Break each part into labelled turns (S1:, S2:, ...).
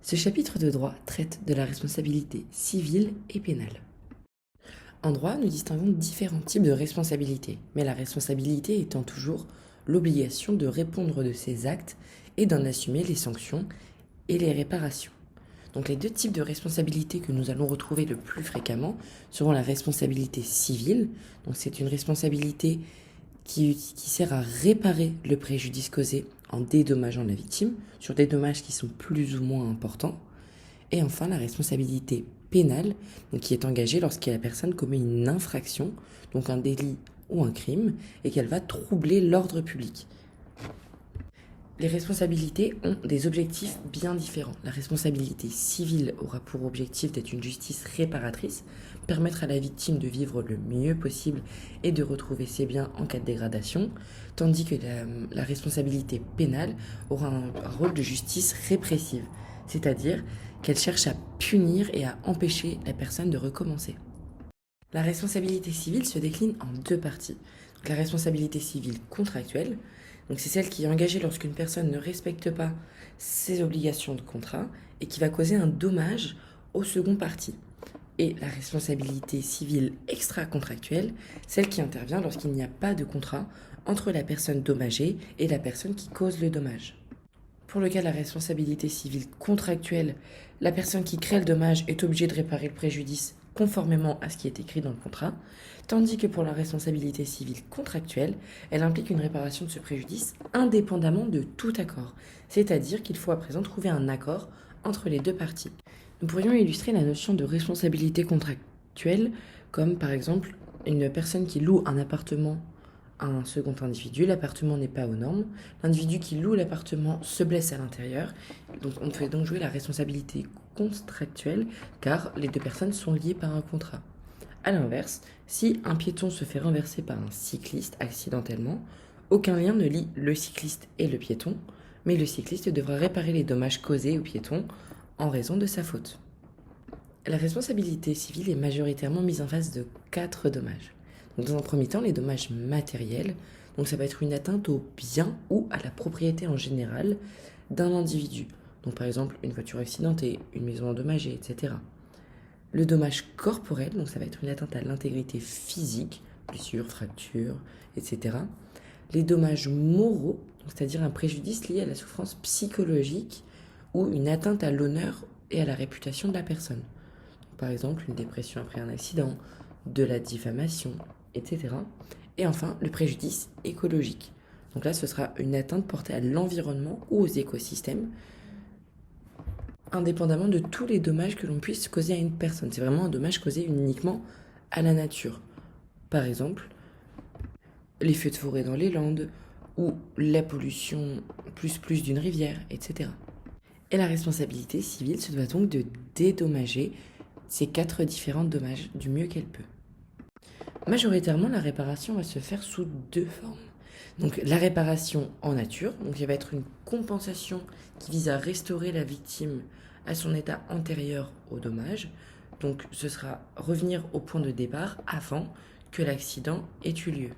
S1: Ce chapitre de droit traite de la responsabilité civile et pénale. En droit, nous distinguons différents types de responsabilités, mais la responsabilité étant toujours l'obligation de répondre de ses actes et d'en assumer les sanctions et les réparations. Donc les deux types de responsabilités que nous allons retrouver le plus fréquemment seront la responsabilité civile, donc c'est une responsabilité qui sert à réparer le préjudice causé en dédommageant la victime sur des dommages qui sont plus ou moins importants. Et enfin, la responsabilité pénale, donc qui est engagée lorsque la personne commet une infraction, donc un délit ou un crime, et qu'elle va troubler l'ordre public. Les responsabilités ont des objectifs bien différents. La responsabilité civile aura pour objectif d'être une justice réparatrice, permettre à la victime de vivre le mieux possible et de retrouver ses biens en cas de dégradation, tandis que la responsabilité pénale aura un rôle de justice répressive, c'est-à-dire qu'elle cherche à punir et à empêcher la personne de recommencer. La responsabilité civile se décline en deux parties. Donc, la responsabilité civile contractuelle, donc c'est celle qui est engagée lorsqu'une personne ne respecte pas ses obligations de contrat et qui va causer un dommage au second parti. Et la responsabilité civile extra-contractuelle, celle qui intervient lorsqu'il n'y a pas de contrat entre la personne dommagée et la personne qui cause le dommage. Pour le cas de la responsabilité civile contractuelle, la personne qui crée le dommage est obligée de réparer le préjudice conformément à ce qui est écrit dans le contrat, tandis que pour la responsabilité civile contractuelle, elle implique une réparation de ce préjudice indépendamment de tout accord, c'est-à-dire qu'il faut à présent trouver un accord entre les deux parties. Nous pourrions illustrer la notion de responsabilité contractuelle comme par exemple une personne qui loue un appartement à un second individu, l'appartement n'est pas aux normes, l'individu qui loue l'appartement se blesse à l'intérieur, donc on fait donc jouer la responsabilité contractuelle car les deux personnes sont liées par un contrat. A l'inverse, si un piéton se fait renverser par un cycliste accidentellement, aucun lien ne lie le cycliste et le piéton, mais le cycliste devra réparer les dommages causés au piéton en raison de sa faute. La responsabilité civile est majoritairement mise en face de 4 dommages. Donc, dans un premier temps, les dommages matériels, donc ça va être une atteinte au bien ou à la propriété en général d'un individu. Donc par exemple une voiture accidentée, une maison endommagée, etc. Le dommage corporel, donc ça va être une atteinte à l'intégrité physique, blessures, fractures, etc. Les dommages moraux, c'est-à-dire un préjudice lié à la souffrance psychologique ou une atteinte à l'honneur et à la réputation de la personne. Donc, par exemple une dépression après un accident, de la diffamation, etc. Et enfin, le préjudice écologique. Donc là, ce sera une atteinte portée à l'environnement ou aux écosystèmes, indépendamment de tous les dommages que l'on puisse causer à une personne. C'est vraiment un dommage causé uniquement à la nature. Par exemple, les feux de forêt dans les Landes, ou la pollution plus d'une rivière, etc. Et la responsabilité civile se doit donc de dédommager ces 4 différents dommages du mieux qu'elle peut. Majoritairement, la réparation va se faire sous 2 formes. Donc la réparation en nature, donc il va être une compensation qui vise à restaurer la victime à son état antérieur au dommage. Donc ce sera revenir au point de départ avant que l'accident ait eu lieu.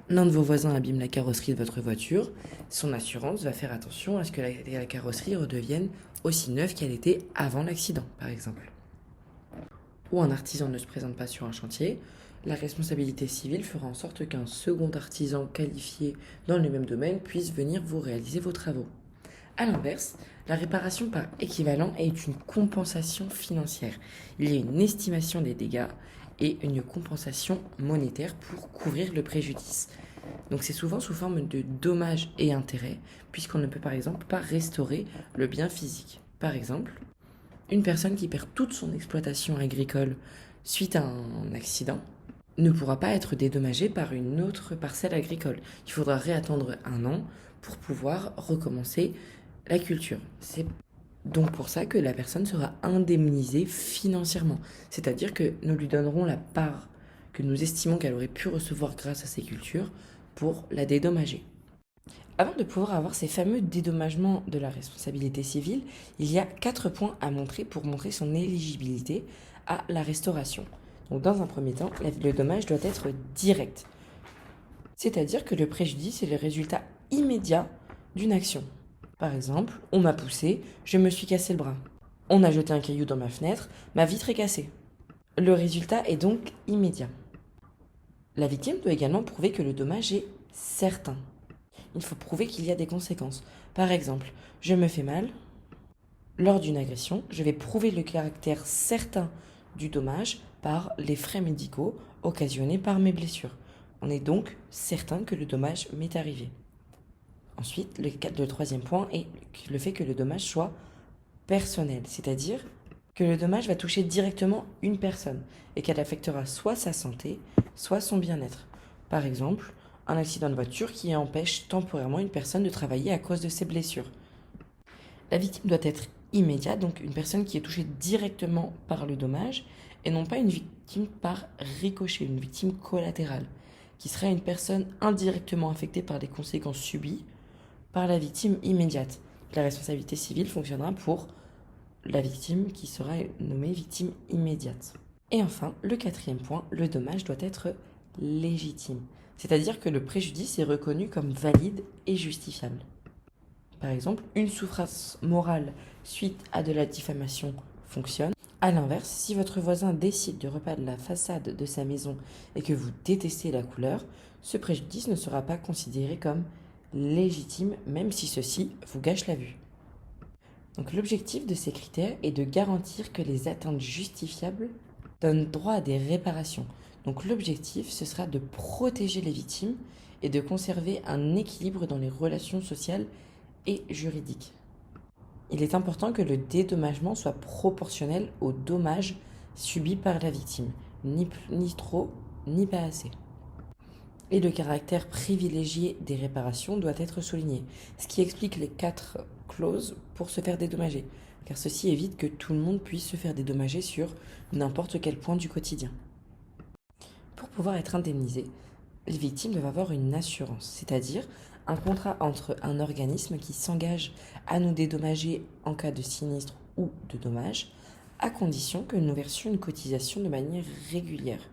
S1: L'un de vos voisins abîme la carrosserie de votre voiture, son assurance va faire attention à ce que la carrosserie redevienne aussi neuve qu'elle était avant l'accident, par exemple. Ou un artisan ne se présente pas sur un chantier, la responsabilité civile fera en sorte qu'un second artisan qualifié dans le même domaine puisse venir vous réaliser vos travaux. A l'inverse, la réparation par équivalent est une compensation financière. Il y a une estimation des dégâts et une compensation monétaire pour couvrir le préjudice. Donc c'est souvent sous forme de dommages et intérêts, puisqu'on ne peut par exemple pas restaurer le bien physique. Par exemple, une personne qui perd toute son exploitation agricole suite à un accident ne pourra pas être dédommagée par une autre parcelle agricole. Il faudra réattendre 1 an pour pouvoir recommencer la culture. C'est donc pour ça que la personne sera indemnisée financièrement. C'est-à-dire que nous lui donnerons la part que nous estimons qu'elle aurait pu recevoir grâce à ces cultures pour la dédommager. Avant de pouvoir avoir ces fameux dédommagements de la responsabilité civile, il y a 4 points à montrer pour montrer son éligibilité à la restauration. Donc dans un premier temps, le dommage doit être direct. C'est-à-dire que le préjudice est le résultat immédiat d'une action. Par exemple, on m'a poussé, je me suis cassé le bras. On a jeté un caillou dans ma fenêtre, ma vitre est cassée. Le résultat est donc immédiat. La victime doit également prouver que le dommage est certain. Il faut prouver qu'il y a des conséquences. Par exemple, je me fais mal. Lors d'une agression, je vais prouver le caractère certain du dommage par les frais médicaux occasionnés par mes blessures. On est donc certain que le dommage m'est arrivé. Ensuite, le troisième point est le fait que le dommage soit personnel, c'est-à-dire que le dommage va toucher directement une personne et qu'elle affectera soit sa santé, soit son bien-être. Par exemple, un accident de voiture qui empêche temporairement une personne de travailler à cause de ses blessures. La victime doit être immédiate, donc une personne qui est touchée directement par le dommage, et non pas une victime par ricochet, une victime collatérale, qui serait une personne indirectement affectée par les conséquences subies par la victime immédiate. La responsabilité civile fonctionnera pour la victime qui sera nommée victime immédiate. Et enfin, le quatrième point, le dommage doit être légitime, c'est-à-dire que le préjudice est reconnu comme valide et justifiable. Par exemple, une souffrance morale suite à de la diffamation fonctionne. A l'inverse, si votre voisin décide de repeindre la façade de sa maison et que vous détestez la couleur, ce préjudice ne sera pas considéré comme légitime, même si ceci vous gâche la vue. Donc l'objectif de ces critères est de garantir que les atteintes justifiables donnent droit à des réparations. Donc l'objectif, ce sera de protéger les victimes et de conserver un équilibre dans les relations sociales et juridiques. Il est important que le dédommagement soit proportionnel aux dommages subis par la victime, ni trop, ni pas assez. Et le caractère privilégié des réparations doit être souligné, ce qui explique les 4 clauses pour se faire dédommager, car ceci évite que tout le monde puisse se faire dédommager sur n'importe quel point du quotidien. Pour pouvoir être indemnisé, les victimes doivent avoir une assurance, c'est-à-dire un contrat entre un organisme qui s'engage à nous dédommager en cas de sinistre ou de dommage, à condition que nous versions une cotisation de manière régulière,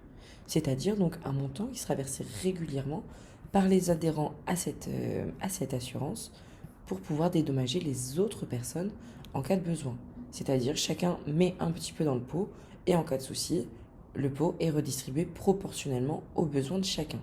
S1: c'est-à-dire donc un montant qui sera versé régulièrement par les adhérents à cette assurance pour pouvoir dédommager les autres personnes en cas de besoin. C'est-à-dire chacun met un petit peu dans le pot et en cas de souci, le pot est redistribué proportionnellement aux besoins de chacun.